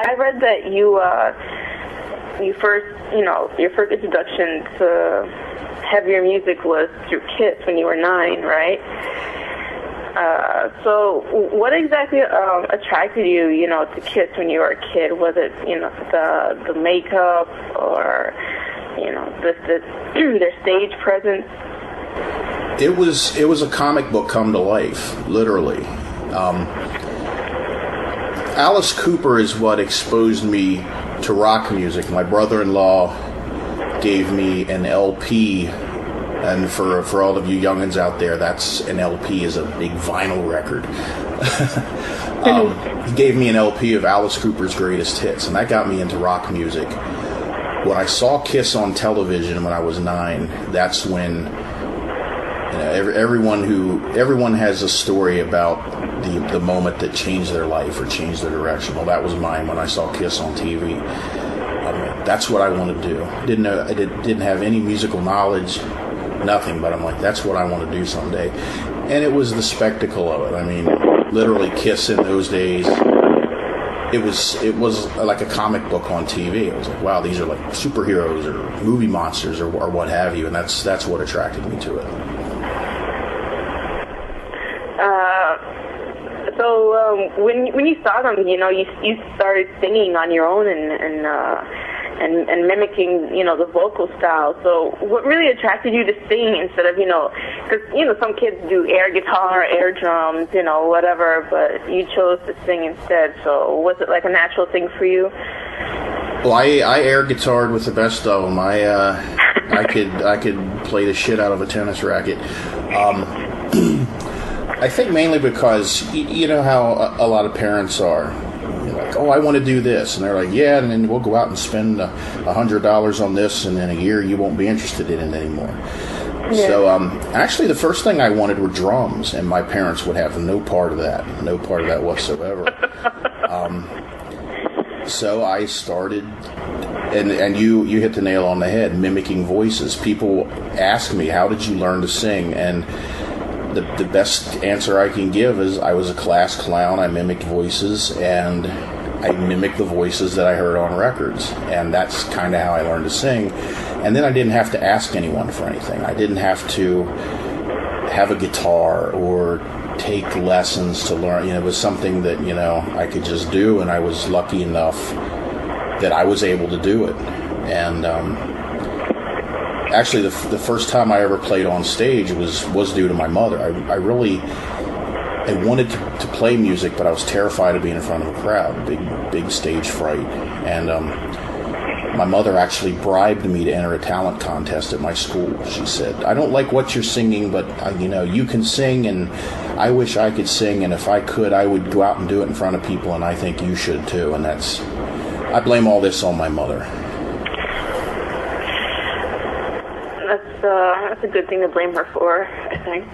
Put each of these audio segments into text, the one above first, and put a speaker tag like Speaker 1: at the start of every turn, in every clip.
Speaker 1: I read that you first, your first introduction to heavier music was through Kiss when you were 9, right? So what exactly attracted you, to Kiss when you were a kid? Was it, the makeup or, their stage presence?
Speaker 2: It was a comic book come to life, literally. Alice Cooper is what exposed me to rock music. My brother-in-law gave me an LP, and for all of you youngins out there, that's an LP is a big vinyl record. He gave me an LP of Alice Cooper's greatest hits, and that got me into rock music. When I saw Kiss on television when I was 9, that's when everyone has a story about the moment that changed their life or changed their direction. Well, that was mine when I saw Kiss on TV. That's what I wanted to do. I didn't have any musical knowledge, nothing, but I'm like, that's what I want to do someday. And it was the spectacle of it. I mean, literally Kiss in those days, it was like a comic book on TV. It was like, wow, these are like superheroes or movie monsters or what have you, and that's what attracted me to it.
Speaker 1: So when you saw them, you started singing on your own and mimicking, the vocal style. So what really attracted you to sing instead of, because, some kids do air guitar, air drums, whatever, but you chose to sing instead. So was it like a natural thing for you?
Speaker 2: Well, I air guitared with the best of them. I could play the shit out of a tennis racket. I think mainly because you know how a lot of parents are. You're like, oh, I want to do this, and they're like, yeah, and then we'll go out and spend $100 on this, and in a year you won't be interested in it anymore. Yeah. So actually, the first thing I wanted were drums, and my parents would have no part of that whatsoever. So I started, and you hit the nail on the head, mimicking voices. People ask me, how did you learn to sing? And the best answer I can give is I was a class clown. I mimicked voices, and I mimicked the voices that I heard on records. And that's kind of how I learned to sing. And then I didn't have to ask anyone for anything. I didn't have to have a guitar or take lessons to learn. It was something that, I could just do, and I was lucky enough that I was able to do it. And actually, the first time I ever played on stage was due to my mother. I wanted to play music, but I was terrified of being in front of a crowd, big stage fright. And my mother actually bribed me to enter a talent contest at my school. She said, I don't like what you're singing, but you can sing, and I wish I could sing, and if I could, I would go out and do it in front of people, and I think you should too. And I blame all this on my mother.
Speaker 1: That's a good thing to blame her for, I think.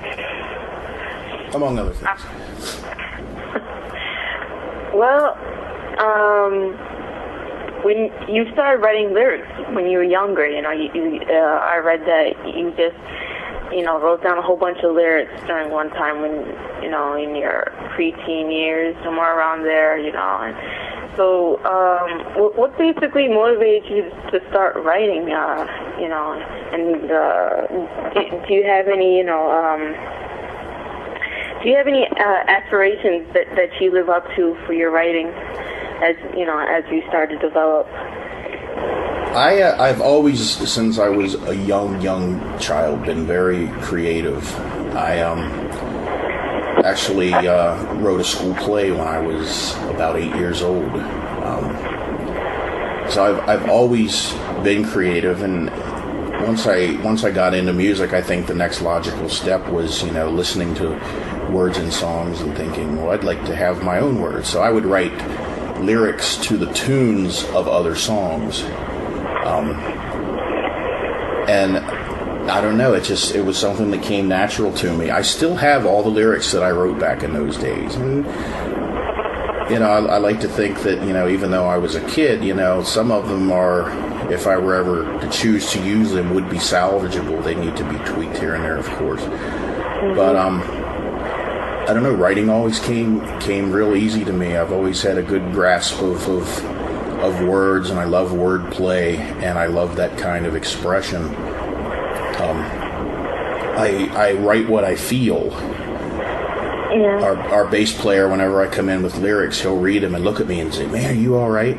Speaker 2: Among other things.
Speaker 1: Well, when you started writing lyrics when you were younger, I read that you just, wrote down a whole bunch of lyrics during one time when, in your preteen years, somewhere around there, and so what basically motivated you to start writing, and do you have any, aspirations that you live up to for your writing as you start to develop?
Speaker 2: I've always, since I was a young child, been very creative. I actually wrote a school play when I was about 8 years old. So I've always been creative, and once I got into music, I think the next logical step was listening to words in songs and thinking, well, I'd like to have my own words. So I would write lyrics to the tunes of other songs. And I don't know, it was something that came natural to me. I still have all the lyrics that I wrote back in those days. And, I like to think that, even though I was a kid, some of them are, if I were ever to choose to use them, would be salvageable. They need to be tweaked here and there, of course. Mm-hmm. But I don't know, writing always came real easy to me. I've always had a good grasp of words, and I love wordplay, and I love that kind of expression. I write what I feel. Yeah. Our bass player, whenever I come in with lyrics, he'll read them and look at me and say, "Man, are you all right?"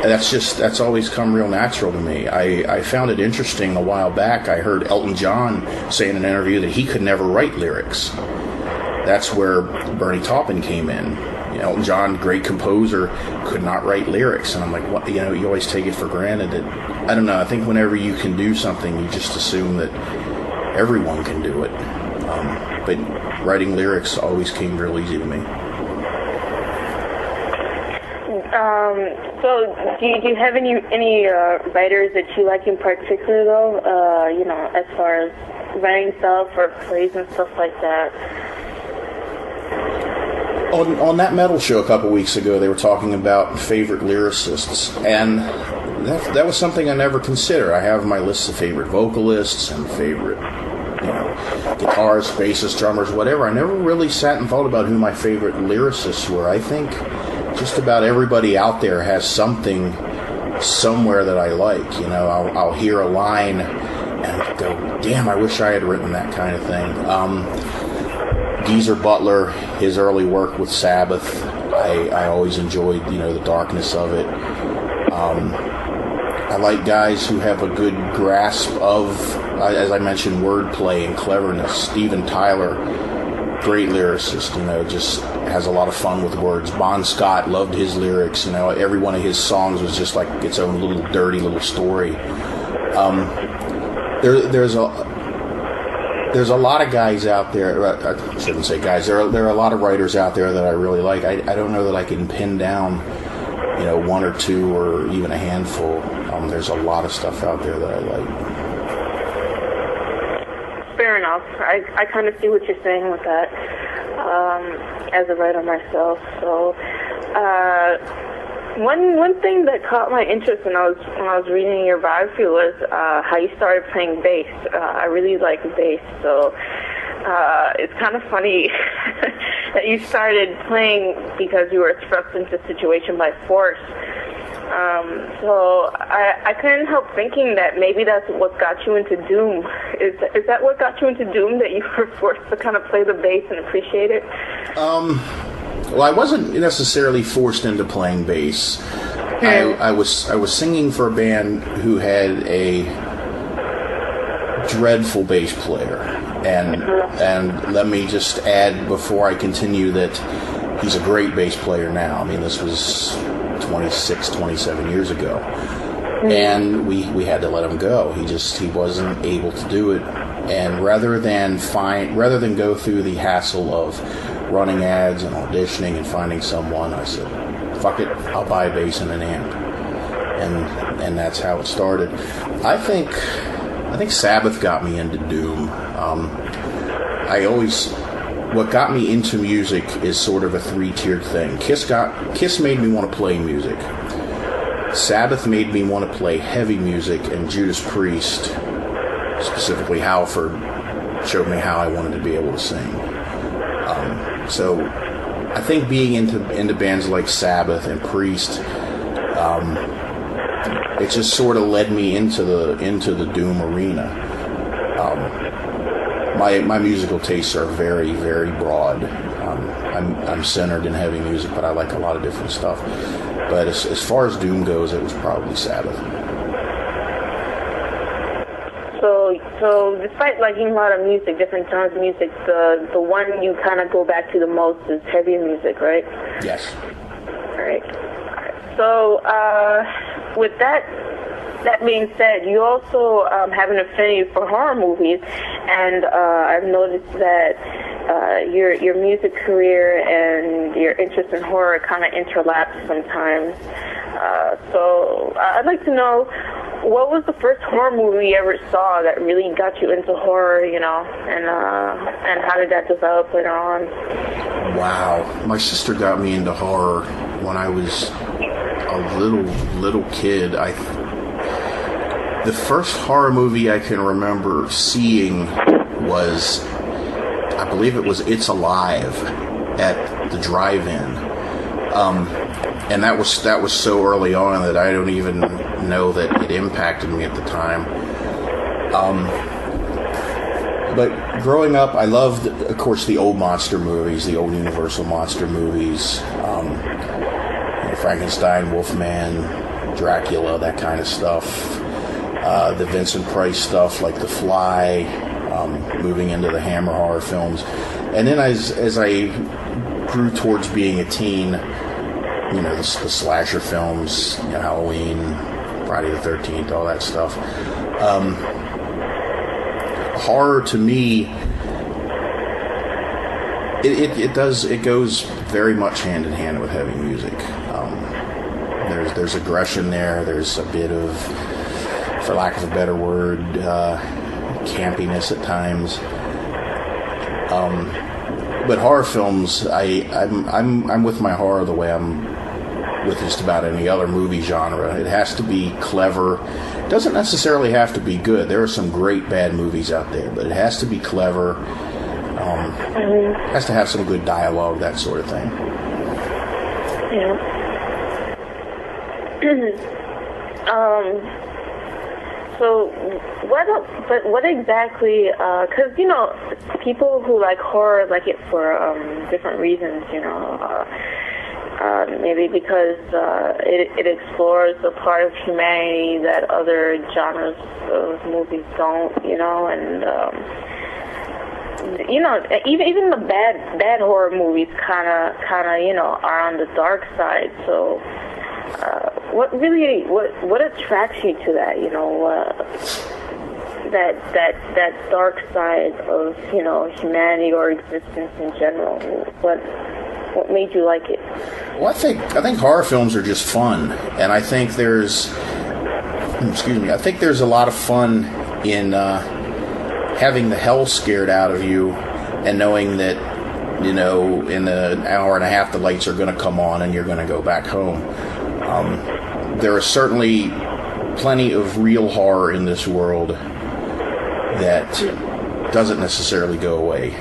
Speaker 2: That's always come real natural to me. I found it interesting a while back. I heard Elton John say in an interview that he could never write lyrics. That's where Bernie Taupin came in. Elton John, great composer, could not write lyrics, and I'm like, what? You always take it for granted that, I don't know, I think whenever you can do something, you just assume that everyone can do it. But writing lyrics always came real easy to me.
Speaker 1: So do you have any writers that you like in particular, though? As far as writing stuff or plays and stuff like that?
Speaker 2: On that metal show a couple weeks ago, they were talking about favorite lyricists, and that was something I never considered. I have my list of favorite vocalists and favorite, guitarists, bassists, drummers, whatever. I never really sat and thought about who my favorite lyricists were. I think just about everybody out there has something somewhere that I like. I'll hear a line and go, damn, I wish I had written that kind of thing. Geezer Butler, his early work with Sabbath, I always enjoyed, the darkness of it. I like guys who have a good grasp of, as I mentioned, wordplay and cleverness. Steven Tyler, great lyricist, just has a lot of fun with words. Bon Scott, loved his lyrics. Every one of his songs was just like its own little dirty little story. There's a lot of guys out there. I shouldn't say guys. There are a lot of writers out there that I really like. I don't know that I can pin down, one or two or even a handful. There's a lot of stuff out there that I like.
Speaker 1: Fair enough. I kind of see what you're saying with that. As a writer myself, so one thing that caught my interest when I was reading your biography was how you started playing bass. I really like bass, so it's kind of funny that you started playing because you were thrust into a situation by force. So I couldn't help thinking that maybe that's what got you into Doom. Is that what got you into Doom, that you were forced to kind of play the bass and appreciate it?
Speaker 2: Well, I wasn't necessarily forced into playing bass. I was singing for a band who had a dreadful bass player, and let me just add before I continue that he's a great bass player now. I mean, this was 26, 27 years ago, and we had to let him go. He wasn't able to do it, and rather than go through the hassle of running ads and auditioning and finding someone, I said, fuck it, I'll buy a bass and an amp, and that's how it started. I think Sabbath got me into Doom. What got me into music is sort of a three-tiered thing. Kiss made me want to play music. Sabbath made me want to play heavy music, and Judas Priest, specifically Halford, showed me how I wanted to be able to sing. So I think being into bands like Sabbath and Priest, it just sort of led me into the Doom arena. My musical tastes are very, very broad. I'm centered in heavy music, but I like a lot of different stuff. But as far as Doom goes, it was probably Sabbath. So despite liking a lot of music, different genres of music, the one you kind of go back to the most is heavy music, right? Yes.
Speaker 1: All right. So with that being said, you also have an affinity for horror movies, and I've noticed that your music career and your interest in horror kind of interlap sometimes. So I'd like to know, what was the first horror movie you ever saw that really got you into horror, and how did that develop later on?
Speaker 2: Wow. My sister got me into horror when I was a little kid. The first horror movie I can remember seeing was I believe it was It's Alive at the drive-in. And that was so early on that I don't even know that it impacted me at the time. But growing up, I loved, of course, the old monster movies, the old Universal monster movies, Frankenstein, Wolfman, Dracula, that kind of stuff. The Vincent Price stuff like The Fly, moving into the Hammer horror films. And then as I grew towards being a teen, the slasher films, Halloween, Friday the 13th, all that stuff. Horror to me, it goes very much hand in hand with heavy music. There's aggression there. There's a bit of, for lack of a better word, campiness at times. But horror films, I'm with my horror the way I'm with just about any other movie genre. It has to be clever. It doesn't necessarily have to be good. There are some great bad movies out there, but it has to be clever. It has to have some good dialogue, that sort of thing.
Speaker 1: Yeah. So, what exactly, because, people who like horror like it for different reasons, maybe because it explores a part of humanity that other genres of movies don't, and, even the bad horror movies kind of, are on the dark side, so... what attracts you to that? That dark side of humanity or existence in general. What made you like it?
Speaker 2: Well, I think horror films are just fun, and I think there's a lot of fun in having the hell scared out of you, and knowing that in an hour and a half the lights are going to come on and you're going to go back home. There is certainly plenty of real horror in this world that doesn't necessarily go away.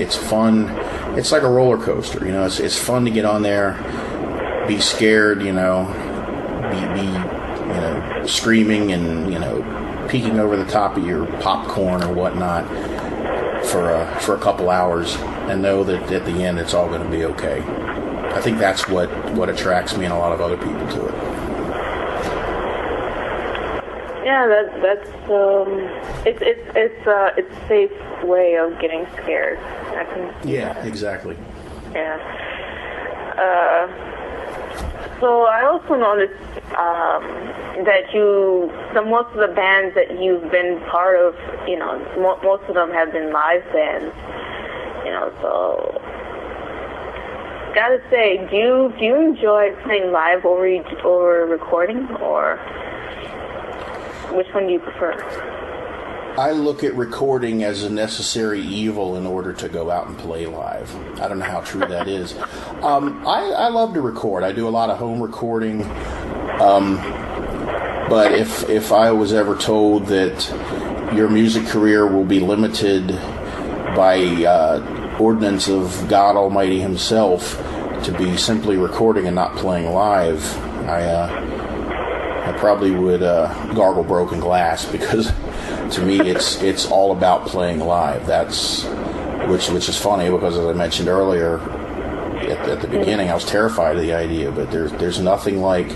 Speaker 2: It's fun. It's like a roller coaster. It's fun to get on there, be scared. Be screaming and peeking over the top of your popcorn or whatnot for a couple hours, and know that at the end it's all going to be okay. I think that's what attracts me and a lot of other people to it.
Speaker 1: Yeah, that's it's a safe way of getting scared.
Speaker 2: Yeah, exactly.
Speaker 1: Yeah. So I also noticed that most of the bands that you've been part of, most of them have been live bands. So. Gotta say, do you enjoy playing live over recording, or which one do you prefer?
Speaker 2: I look at recording as a necessary evil in order to go out and play live. I don't know how true that is. I love to record. I do a lot of home recording. But if I was ever told that your music career will be limited by ordinance of God Almighty Himself to be simply recording and not playing live, I probably would gargle broken glass, because to me it's all about playing live. That's which is funny, because as I mentioned earlier at the beginning, I was terrified of the idea, but there's nothing like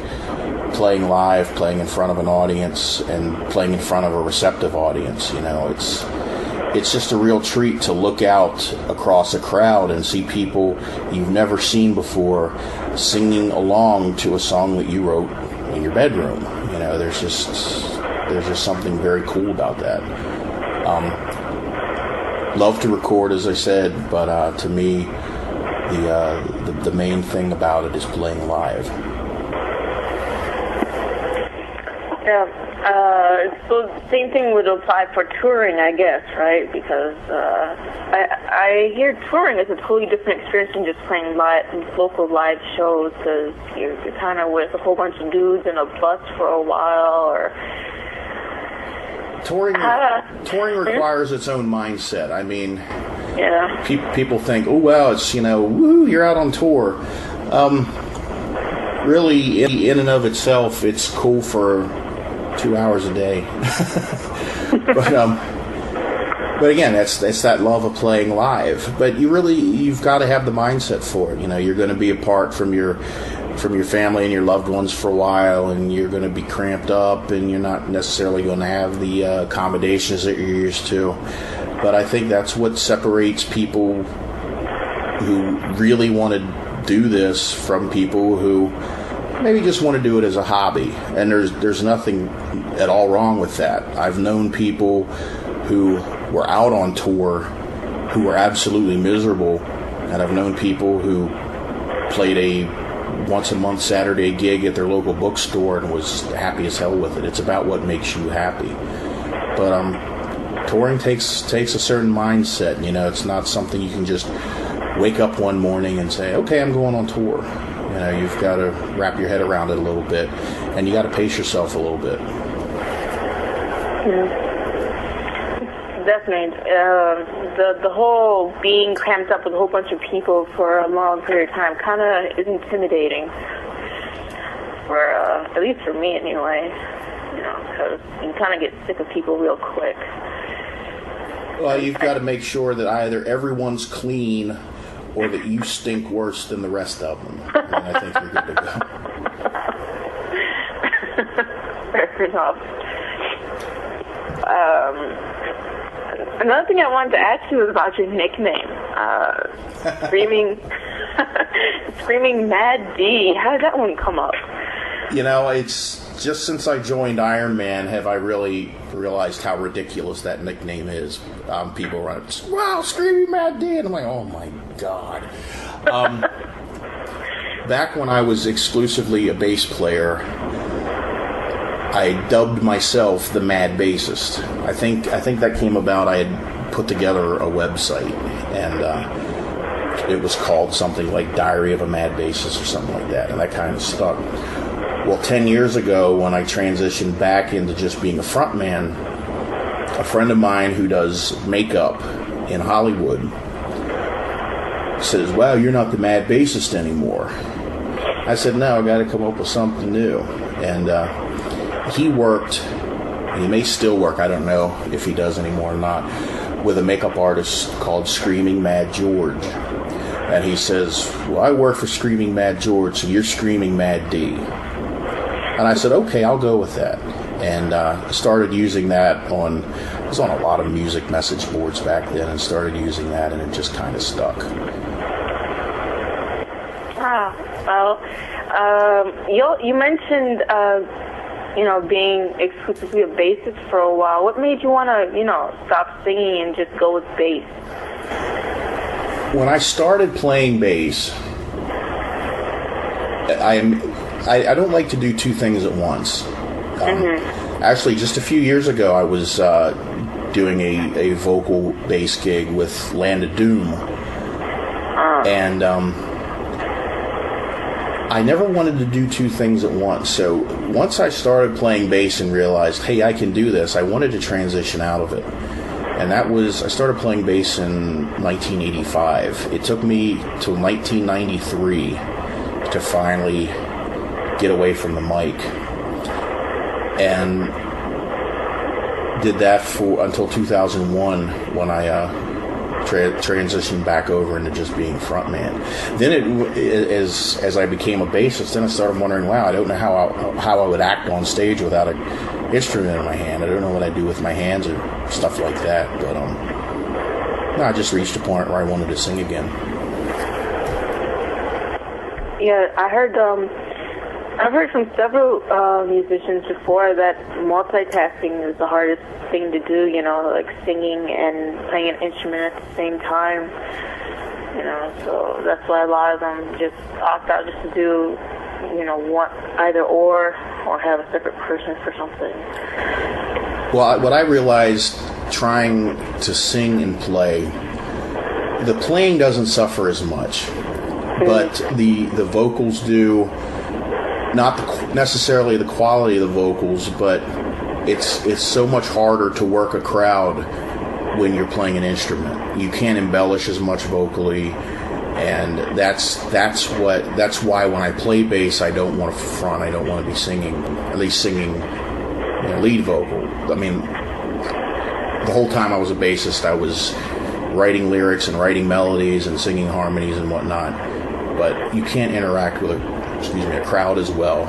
Speaker 2: playing live, playing in front of an audience, and playing in front of a receptive audience. It's just a real treat to look out across a crowd and see people you've never seen before singing along to a song that you wrote in your bedroom. There's just something very cool about that. Love to record, as I said, but to me, the main thing about it is playing live.
Speaker 1: Yeah. So same thing would apply for touring, I guess, right? Because I hear touring is a totally different experience than just playing local live shows, because you're kind of with a whole bunch of dudes in a bus for a while, or...
Speaker 2: Touring requires its own mindset. I mean,
Speaker 1: Yeah.
Speaker 2: People think, oh, well, it's, woo, you're out on tour. Really, in and of itself, it's cool for 2 hours a day. But again, that's that love of playing live. But you've got to have the mindset for it. You're going to be apart from your family and your loved ones for a while, and you're going to be cramped up, and you're not necessarily going to have the accommodations that you're used to. But I think that's what separates people who really want to do this from people who maybe just want to do it as a hobby. And there's nothing at all wrong with that. I've known people who were out on tour who were absolutely miserable, and I've known people who played a once-a-month Saturday gig at their local bookstore and was happy as hell with it. It's about what makes you happy. But touring takes a certain mindset. It's not something you can just wake up one morning and say, okay, I'm going on tour. You've got to wrap your head around it a little bit, and you got to pace yourself a little bit.
Speaker 1: Definitely. The whole being cramped up with a whole bunch of people for a long period of time kind of is intimidating. At least for me anyway. Because you kind of get sick of people real quick.
Speaker 2: Well, you've got to make sure that either everyone's clean or that you stink worse than the rest of them. And I think you're good to go.
Speaker 1: Fair enough. Another thing I wanted to ask you was about your nickname. Screaming Mad Dee. How did that one come up?
Speaker 2: It's just since I joined Iron Man have I really realized how ridiculous that nickname is. People run up, wow, Screaming Mad Dee, and I'm like, oh my God. Back when I was exclusively a bass player, I dubbed myself the Mad Bassist. I think that came about. I had put together a website, and it was called something like Diary of a Mad Bassist or something like that, and that kind of stuck. Well, 10 years ago, when I transitioned back into just being a frontman, a friend of mine who does makeup in Hollywood says, well, you're not the Mad Bassist anymore. I said, no, I got to come up with something new. And he worked, he may still work, I don't know if he does anymore or not, with a makeup artist called Screaming Mad George. And he says, well, I work for Screaming Mad George, so you're Screaming Mad Dee. And I said, okay, I'll go with that. And started using that I was on a lot of music message boards back then, and started using that, and it just kind of stuck.
Speaker 1: Well, you mentioned, being exclusively a bassist for a while. What made you want to, stop singing and just go with bass?
Speaker 2: When I started playing bass, I don't like to do two things at once. Actually, just a few years ago, I was doing a vocal bass gig with Land of Doom. And I never wanted to do two things at once. So once I started playing bass and realized, hey, I can do this, I wanted to transition out of it. And I started playing bass in 1985. It took me till 1993 to finally get away from the mic. And did that until 2001 when I transitioned back over into just being frontman. Then as I became a bassist, then I started wondering, wow, I don't know how I would act on stage without an instrument in my hand. I don't know what I'd do with my hands or stuff like that. But I just reached a point where I wanted to sing again.
Speaker 1: Yeah, I've heard from several musicians before that multitasking is the hardest thing to do, like singing and playing an instrument at the same time. So that's why a lot of them just opt out just to do, one, either or have a separate person for something.
Speaker 2: Well, what I realized trying to sing and play, the playing doesn't suffer as much, but the vocals do. Not necessarily the quality of the vocals, but it's so much harder to work a crowd when you're playing an instrument. You can't embellish as much vocally, and that's why when I play bass, I don't want to front. I don't want to be singing, at least singing, lead vocal. I mean, the whole time I was a bassist, I was writing lyrics and writing melodies and singing harmonies and whatnot. But you can't interact with a crowd as well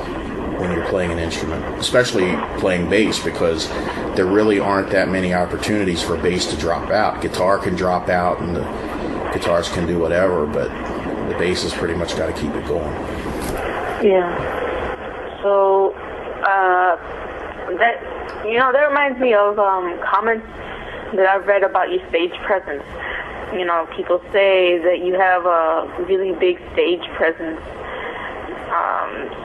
Speaker 2: when you're playing an instrument, especially playing bass, because there really aren't that many opportunities for bass to drop out. Guitar can drop out and the guitars can do whatever, but the bass has pretty much got to keep it going.
Speaker 1: Yeah. So that reminds me of comments that I've read about your stage presence. People say that you have a really big stage presence.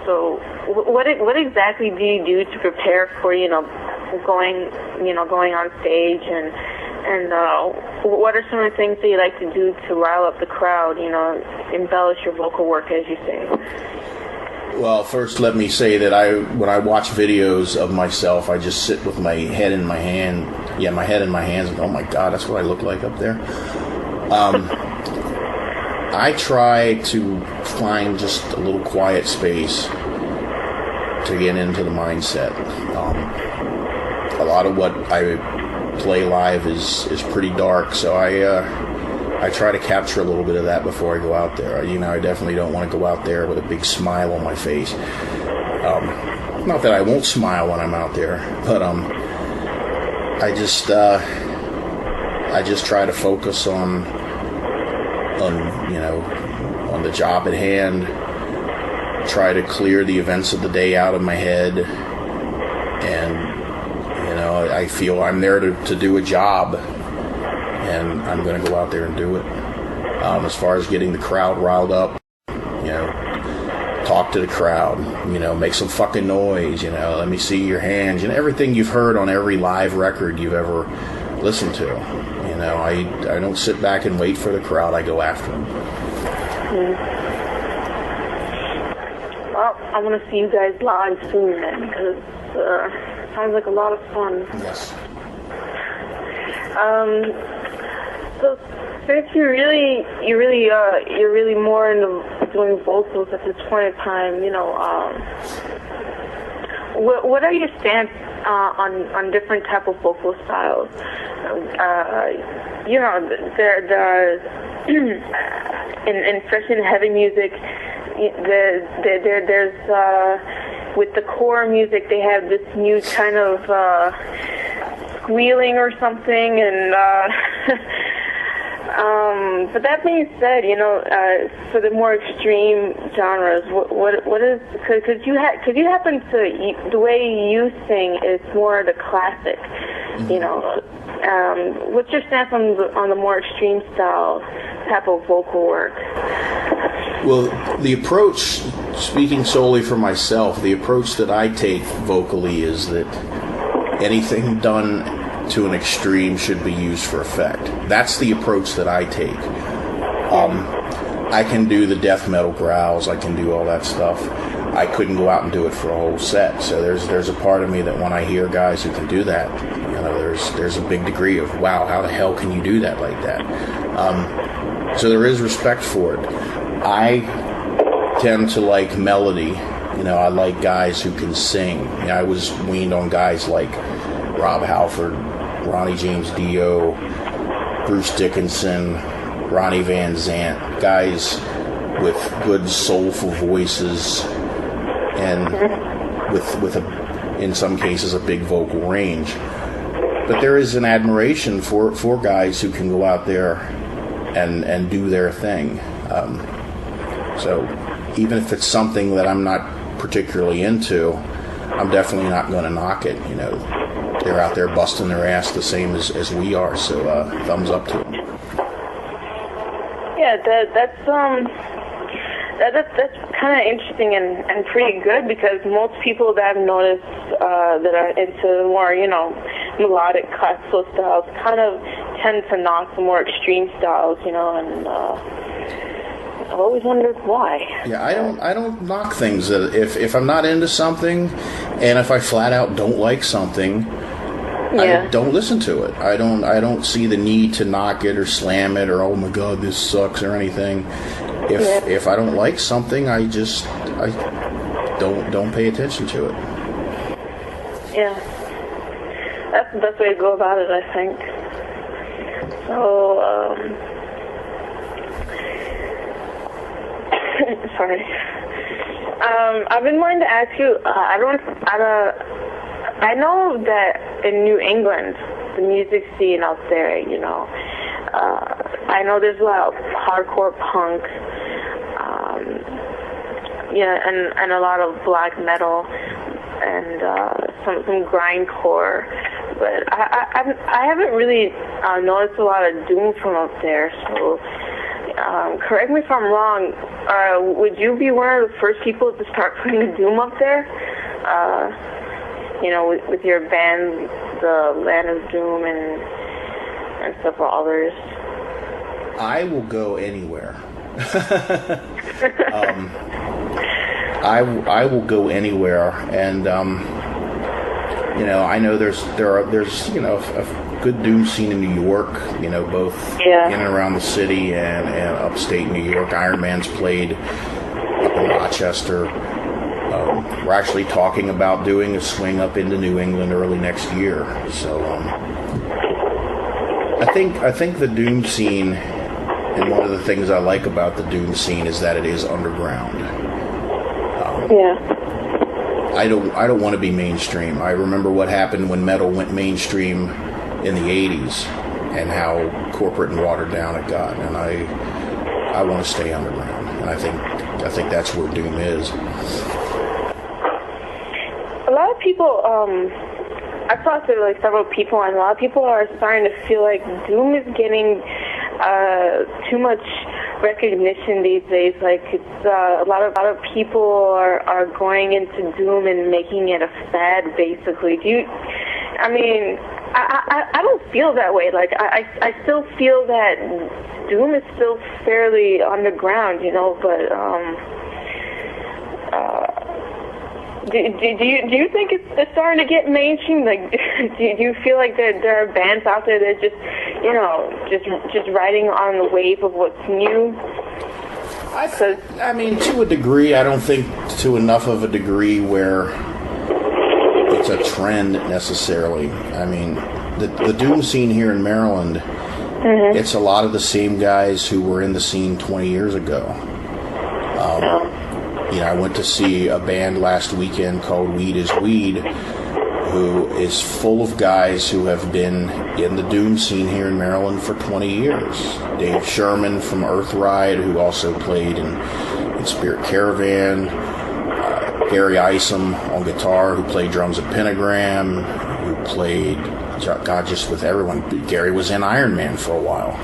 Speaker 1: So what exactly do you do to prepare for going on stage, and what are some of the things that you like to do to rile up the crowd? Embellish your vocal work, as you say.
Speaker 2: Well, first let me say that when I watch videos of myself, I just sit with my head in my hand. Yeah, my head in my hands, and oh my God, that's what I look like up there. I try to find just a little quiet space to get into the mindset. A lot of what I play live is pretty dark, so I try to capture a little bit of that before I go out there. I definitely don't want to go out there with a big smile on my face. Not that I won't smile when I'm out there, but I just try to focus on the job at hand. Try to clear the events of the day out of my head, and I feel I'm there to do a job, and I'm going to go out there and do it. As far as getting the crowd riled up, talk to the crowd, make some fucking noise, let me see your hands, everything you've heard on every live record you've ever listened to. I don't sit back and wait for the crowd. I go after them.
Speaker 1: Well, I want to see you guys live soon, then, because it sounds like a lot of fun.
Speaker 2: Yes.
Speaker 1: So since you're really more into doing vocals at this point in time, what are your stance on different type of vocal styles? Especially in heavy music, there's with the core music, they have this new kind of squealing or something, and but that being said, for the more extreme genres, what is, because you happen to, the way you sing is more the classic, what's your stance on the more extreme style type of vocal work?
Speaker 2: Well, the approach, speaking solely for myself, the approach that I take vocally is that anything done to an extreme should be used for effect. That's the approach that I take. I can do the death metal growls, I can do all that stuff. I couldn't go out and do it for a whole set. So there's a part of me that when I hear guys who can do that, there's a big degree of, wow, how the hell can you do that like that? So there is respect for it. I tend to like melody. I like guys who can sing. I was weaned on guys like Rob Halford, Ronnie James Dio, Bruce Dickinson, Ronnie Van Zant, guys with good soulful voices and with in some cases a big vocal range. But there is an admiration for guys who can go out there and do their thing. So even if it's something that I'm not particularly into, I'm definitely not going to knock it. They're out there busting their ass the same as we are, so thumbs up to them.
Speaker 1: Yeah, that's kind of interesting and pretty good, because most people that I've noticed that are into more, melodic classical styles kind of tend to knock the more extreme styles, and I've always wondered why.
Speaker 2: Yeah, I don't knock things. If I'm not into something, and if I flat out don't like something, I don't listen to it. I don't see the need to knock it or slam it or, oh my God, this sucks or anything. If I don't like something, I don't pay attention to it.
Speaker 1: Yeah. That's the best way to go about it, I think. So, sorry. I've been wanting to ask you, I know that in New England, the music scene out there, you know, I know there's a lot of hardcore punk, and a lot of black metal, and some grindcore, but I haven't really noticed a lot of doom from up there. So correct me if I'm wrong. Would you be one of the first people to start putting doom up there? You know, with your band, the Land of Doom, and several others.
Speaker 2: I will go anywhere. I will go anywhere, and you know, I know there's you know, a good doom scene in New York. You know, both in and around the city and upstate New York. Iron Man's played up in Rochester. We're actually talking about doing a swing up into New England early next year. So I think the doom scene, and one of the things I like about the doom scene is that it is underground. I don't want to be mainstream. I remember what happened when metal went mainstream in the 80s and how corporate and watered down it got, and I want to stay underground, and I think that's where doom is.
Speaker 1: A lot of people, I've talked to like several people, and a lot of people are starting to feel like doom is getting too much recognition these days. Like it's a lot of people are going into doom and making it a fad, basically. I mean, I don't feel that way. Like I still feel that doom is still fairly underground, you know. But do you think it's starting to get mainstream? Like, do you feel like there are bands out there that just, you know, just riding on the wave of what's new?
Speaker 2: I mean, to a degree. I don't think to enough of a degree where it's a trend necessarily. I mean, the doom scene here in Maryland, it's a lot of the same guys who were in the scene 20 years ago. You know, I went to see a band last weekend called Weed is Weed, who is full of guys who have been in the doom scene here in Maryland for 20 years. Dave Sherman from Earthride, who also played in Spirit Caravan. Gary Isom on guitar, who played drums at Pentagram, who played, God, just with everyone. Gary was in Iron Man for a while.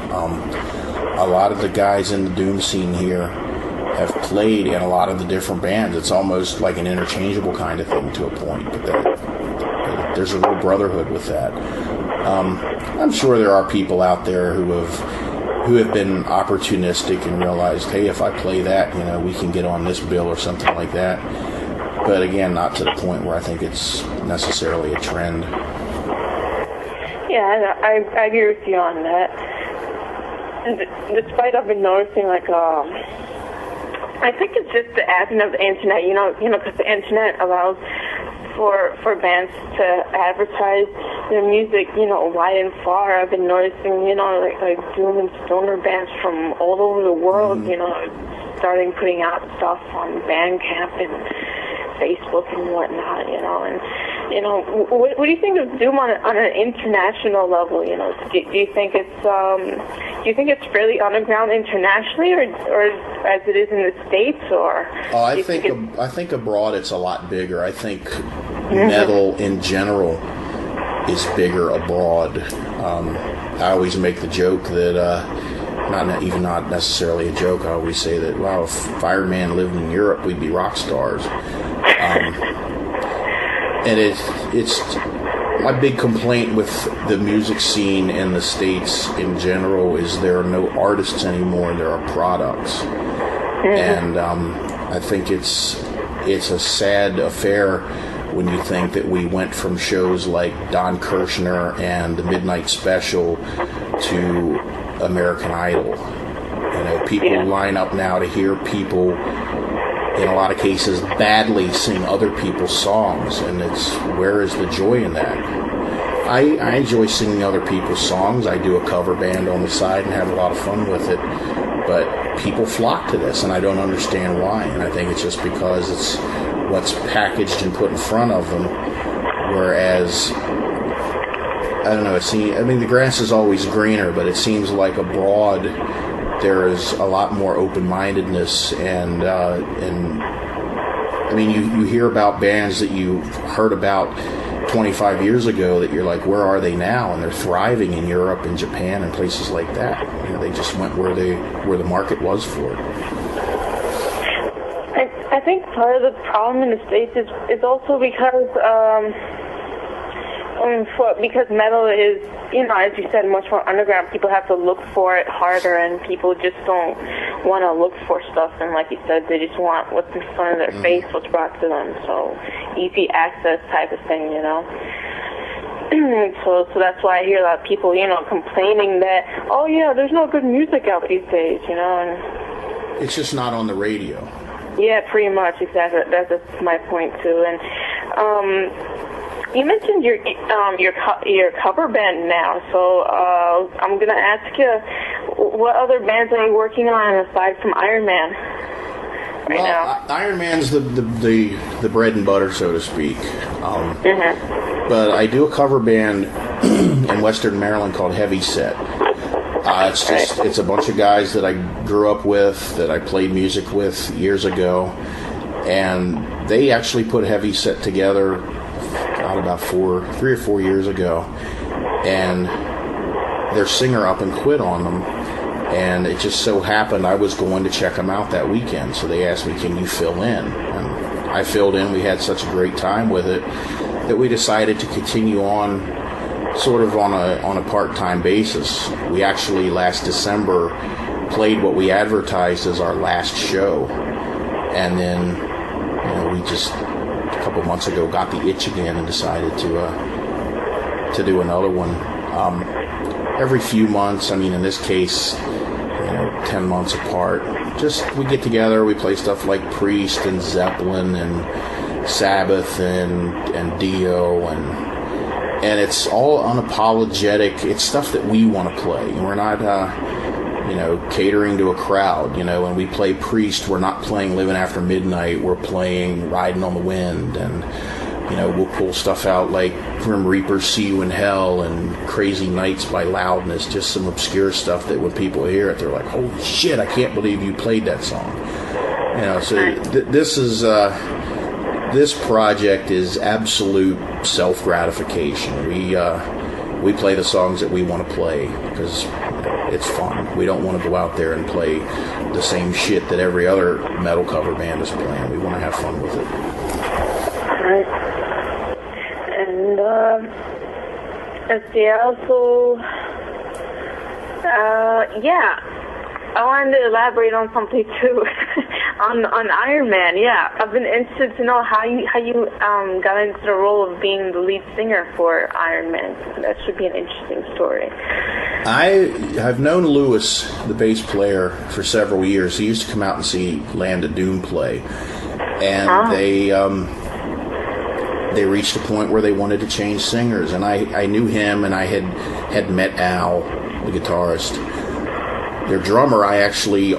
Speaker 2: A lot of the guys in the doom scene here have played in a lot of the different bands. It's almost like an interchangeable kind of thing to a point, but there's a real brotherhood with that. I'm sure there are people out there who have been opportunistic and realized, hey, if I play that, you know, we can get on this bill or something like that. But again, not to the point where I think it's necessarily a trend.
Speaker 1: Yeah, I agree with you on that. And despite I've been noticing, like, I think it's just the advent of the internet, you know, because the internet allows for bands to advertise their music, you know, wide and far. I've been noticing, you know, like doom and stoner bands from all over the world, you know, starting putting out stuff on Bandcamp and Facebook and whatnot, you know. And, you know, what do you think of doom on an international level? You know, do you think it's fairly underground internationally, or as it is in the States, or?
Speaker 2: Oh, I think abroad it's a lot bigger. I think metal in general is bigger abroad. I always make the joke that not necessarily a joke. I always say that, wow, if Iron Man lived in Europe, we'd be rock stars. And it's my big complaint with the music scene in the States in general is there are no artists anymore. There are products, and I think it's a sad affair when you think that we went from shows like Don Kirshner and the Midnight Special to American Idol. People line up now to hear people, in a lot of cases, badly sing other people's songs, and where is the joy in that? I enjoy singing other people's songs. I do a cover band on the side and have a lot of fun with it, but people flock to this, and I don't understand why, and I think it's just because it's what's packaged and put in front of them, whereas, I don't know, the grass is always greener, but it seems like abroad there is a lot more open-mindedness, and you hear about bands that you heard about 25 years ago that you're like, where are they now? And they're thriving in Europe and Japan and places like that. They just went where the market was for it.
Speaker 1: I think part of the problem in the States is also because because metal is, as you said, much more underground. People have to look for it harder, and people just don't want to look for stuff. And like you said, they just want what's in front of their face, what's brought to them. So easy access type of thing, So that's why I hear a lot of people, complaining that, oh yeah, there's no good music out these days, and
Speaker 2: it's just not on the radio.
Speaker 1: Yeah, pretty much, exactly. That's my point too. And you mentioned your cover band now, so I'm gonna ask you, what other bands are you working on aside from Iron Man now?
Speaker 2: Iron Man's the bread and butter, so to speak. But I do a cover band in Western Maryland called Heavyset. It's a bunch of guys that I grew up with, that I played music with years ago, and they actually put Heavyset together about 3 or 4 years ago, and their singer up and quit on them, and it just so happened I was going to check them out that weekend, so they asked me, can you fill in? And I filled in. We had such a great time with it that we decided to continue on sort of on a part-time basis. We actually last December played what we advertised as our last show, and then we just a couple months ago got the itch again and decided to do another one. Every few months, in this case, 10 months apart, just we get together, we play stuff like Priest and Zeppelin and Sabbath and Dio, and it's all unapologetic. It's stuff that we want to play. We're not catering to a crowd. When we play Priest, we're not playing Living After Midnight, we're playing Riding on the Wind, and we'll pull stuff out like Grim Reaper, See You in Hell, and Crazy Nights by Loudness, just some obscure stuff that when people hear it, they're like, holy shit, I can't believe you played that song. This project is absolute self-gratification. We play the songs that we want to play because it's fun. We don't want to go out there and play the same shit that every other metal cover band is playing. We want to have fun with it.
Speaker 1: Right. And let's see, I wanted to elaborate on something too. on Iron Man, I've been interested to know how you got into the role of being the lead singer for Iron Man. That should be an interesting story.
Speaker 2: I've known Lewis, the bass player, for several years. He used to come out and see Land of Doom play, and they reached a point where they wanted to change singers, and I knew him, and I had met Al, the guitarist. Their drummer, I actually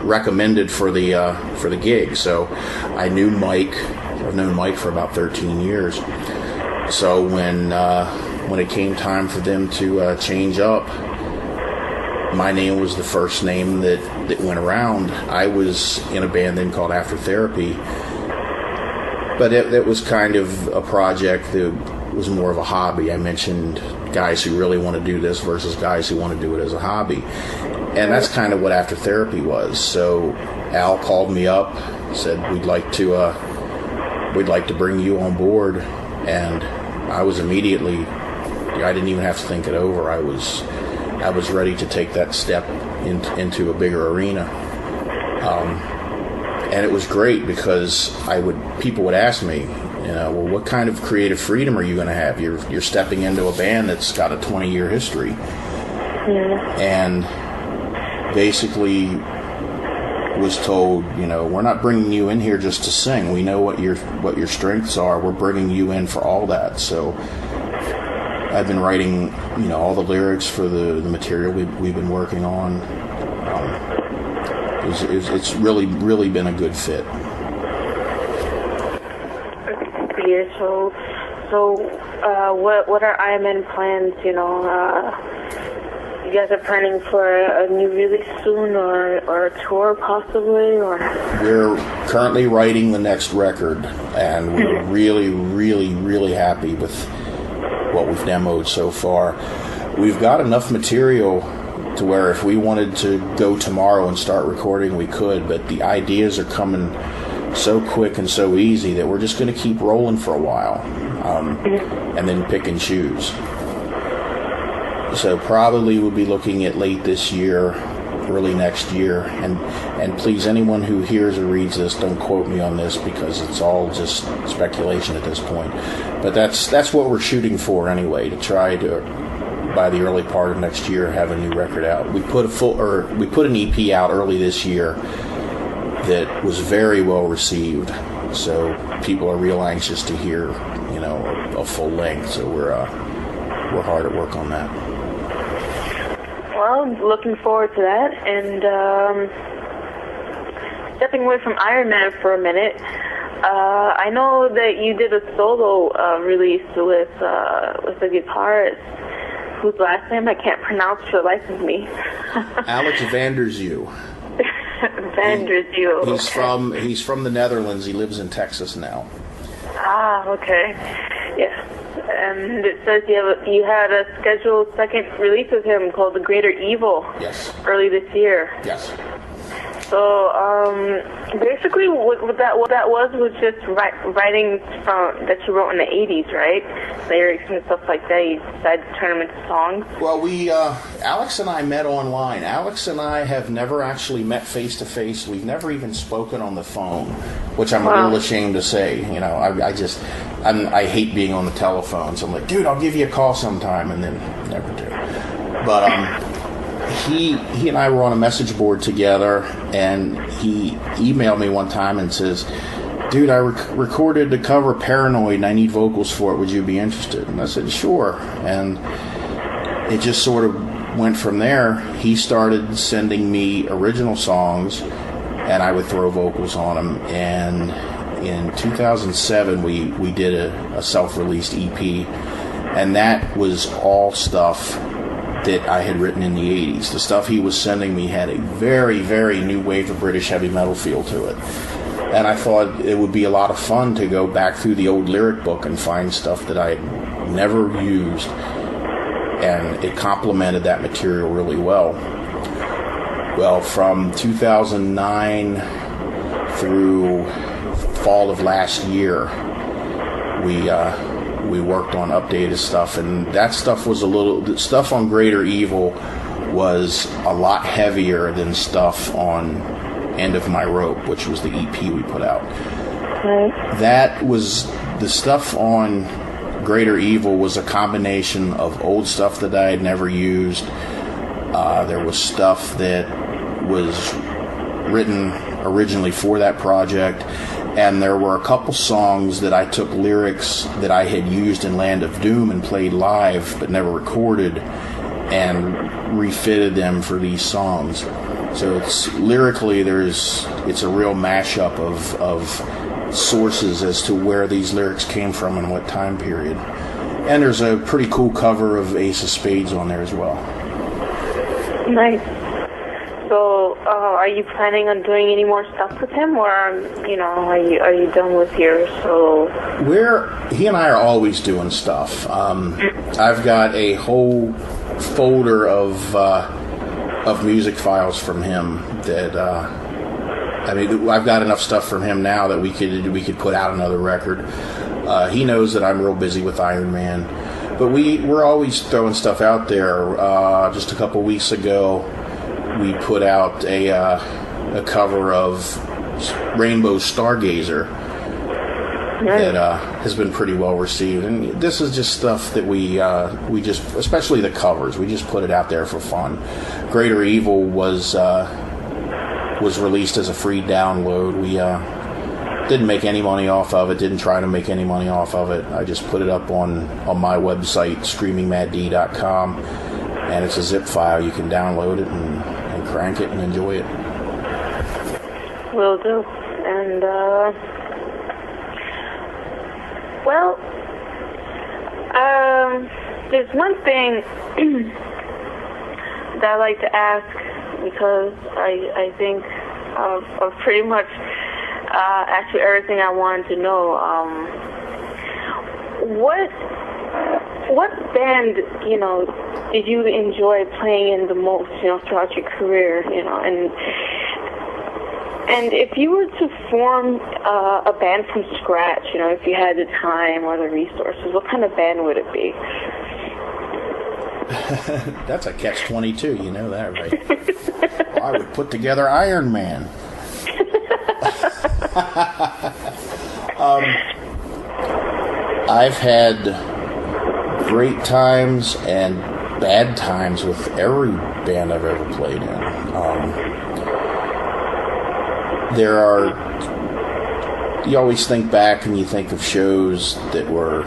Speaker 2: recommended for the gig. So I knew Mike. I've known Mike for about 13 years. So when it came time for them to change up, my name was the first name that went around. I was in a band then called After Therapy, but it was kind of a project that was more of a hobby. I mentioned guys who really want to do this versus guys who want to do it as a hobby. And that's kind of what After Therapy was. So Al called me up, said, we'd like to bring you on board. And I was immediately, I didn't even have to think it over. I was ready to take that step into a bigger arena. And it was great because people would ask me, well, what kind of creative freedom are you going to have? You're stepping into a band that's got a 20-year history.
Speaker 1: Yeah.
Speaker 2: And basically was told, we're not bringing you in here just to sing. We know what your strengths are. We're bringing you in for all that. So I've been writing, all the lyrics for the material we've been working on. It's really, really been a good fit.
Speaker 1: Yeah, so what are Iron Man plans? You guys are planning for a new release soon, or a tour possibly, or?
Speaker 2: We're currently writing the next record, and we're really, really, really happy with what we've demoed so far. We've got enough material to where if we wanted to go tomorrow and start recording, we could, but the ideas are coming so quick and so easy that we're just going to keep rolling for a while, and then pick and choose. So probably we'll be looking at late this year, early next year, and please, anyone who hears or reads this, don't quote me on this because it's all just speculation at this point. But that's what we're shooting for anyway, to try to, by the early part of next year, have a new record out. We put an EP out early this year that was very well received, so people are real anxious to hear, a full length. So we're hard at work on that.
Speaker 1: Well, looking forward to that. And stepping away from Iron Man for a minute, I know that you did a solo release with a guitarist whose last name I can't pronounce for the life of me.
Speaker 2: Alex Vanderzoo.
Speaker 1: Vanderzoo.
Speaker 2: He's from the Netherlands. He lives in Texas now.
Speaker 1: Ah, okay. Yes. And it says you had a scheduled second release with him called The Greater Evil.
Speaker 2: Yes.
Speaker 1: Early this year.
Speaker 2: Yes.
Speaker 1: So basically, what that was just writing that you wrote in the 80s, right? Lyrics and stuff like that. You decided to turn them into songs.
Speaker 2: Well, Alex and I met online. Alex and I have never actually met face to face. We've never even spoken on the phone, which I'm a little ashamed to say. I hate being on the telephone. So I'm like, dude, I'll give you a call sometime, and then never do. But he and I were on a message board together, and he emailed me one time and says, dude, I recorded the cover Paranoid and I need vocals for it. Would you be interested? And I said, sure. And it just sort of went from there. He started sending me original songs, and I would throw vocals on them. And in 2007, we did a self-released EP, and that was all stuff that I had written in the 80s. The stuff he was sending me had a very, very new wave of British heavy metal feel to it. And I thought it would be a lot of fun to go back through the old lyric book and find stuff that I had never used. And it complemented that material really well. Well, from 2009 through fall of last year, we worked on updated stuff, and that stuff was the stuff on Greater Evil was a lot heavier than stuff on End of My Rope, which was the EP we put out.
Speaker 1: Right.
Speaker 2: That was the stuff on Greater Evil was a combination of old stuff that I had never used. There was stuff that was written originally for that project, and there were a couple songs that I took lyrics that I had used in Land of Doom and played live but never recorded, and refitted them for these songs. So it's lyrically it's a real mashup of sources as to where these lyrics came from and what time period. And there's a pretty cool cover of Ace of Spades on there as well.
Speaker 1: Nice. So, are you planning on doing any more stuff with him, or are you done with your solo?
Speaker 2: He and I are always doing stuff. I've got a whole folder of music files from him that I've got enough stuff from him now that we could put out another record. He knows that I'm real busy with Iron Man, but we're always throwing stuff out there. Just a couple weeks ago, we put out a cover of Rainbow Stargazer that has been pretty well received. And this is just stuff that we just, especially the covers, we just put it out there for fun. Greater Evil was released as a free download. We didn't make any money off of it, didn't try to make any money off of it. I just put it up on my website, streamingmaddee.com, and it's a zip file. You can download it and crank it and enjoy it.
Speaker 1: Will do. And, there's one thing that I like to ask, because I think of pretty much actually everything I wanted to know. What band, did you enjoy playing in the most, throughout your career, and if you were to form a band from scratch, if you had the time or the resources, what kind of band would it be?
Speaker 2: That's a catch-22, you know that, right? I would put together Iron Man. I've had great times and bad times with every band I've ever played in. You always think back and you think of shows that were,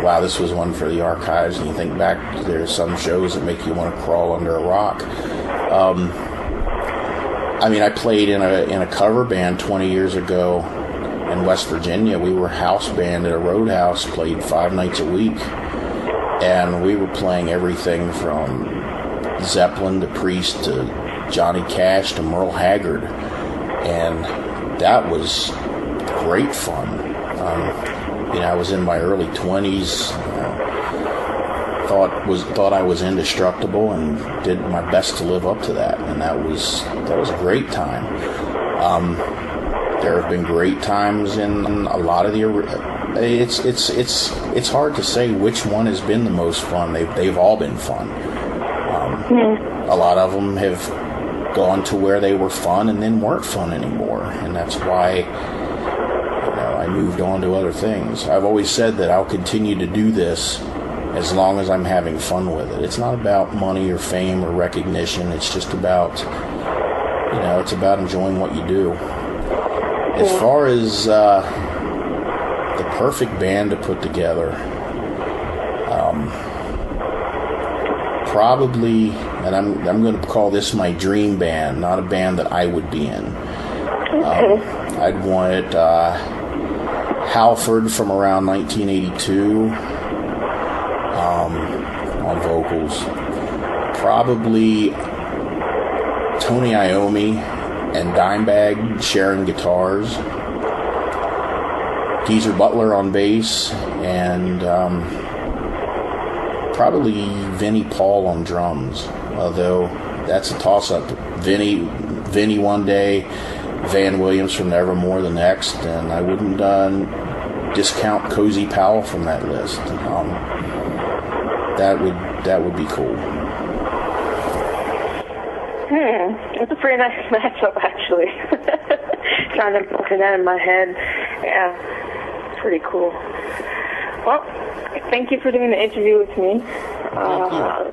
Speaker 2: wow, this was one for the archives, and you think back, there's some shows that make you want to crawl under a rock. I played in a cover band 20 years ago in West Virginia. We were house band at a roadhouse, played 5 nights a week, and we were playing everything from Zeppelin to Priest to Johnny Cash to Merle Haggard, and that was great fun. I was in my early 20s, thought I was indestructible, and did my best to live up to that, and that was a great time. There have been great times in a lot of the. It's hard to say which one has been the most fun. They've all been fun. A lot of them have gone to where they were fun and then weren't fun anymore, and that's why I moved on to other things. I've always said that I'll continue to do this as long as I'm having fun with it. It's not about money or fame or recognition. It's just about, it's about enjoying what you do. As far as the perfect band to put together, probably, and I'm going to call this my dream band, not a band that I would be in. I'd want it Halford from around 1982 on vocals. Probably Tony Iommi and Dimebag sharing guitars. Geezer Butler on bass, and probably Vinnie Paul on drums, although that's a toss-up. Vinnie one day, Van Williams from Nevermore the next, and I wouldn't discount Cozy Powell from that list. That would be cool.
Speaker 1: It's a pretty nice matchup, actually. Trying to put that in my head. Yeah, pretty cool. Well, thank you for doing the interview with me.
Speaker 2: Thank you.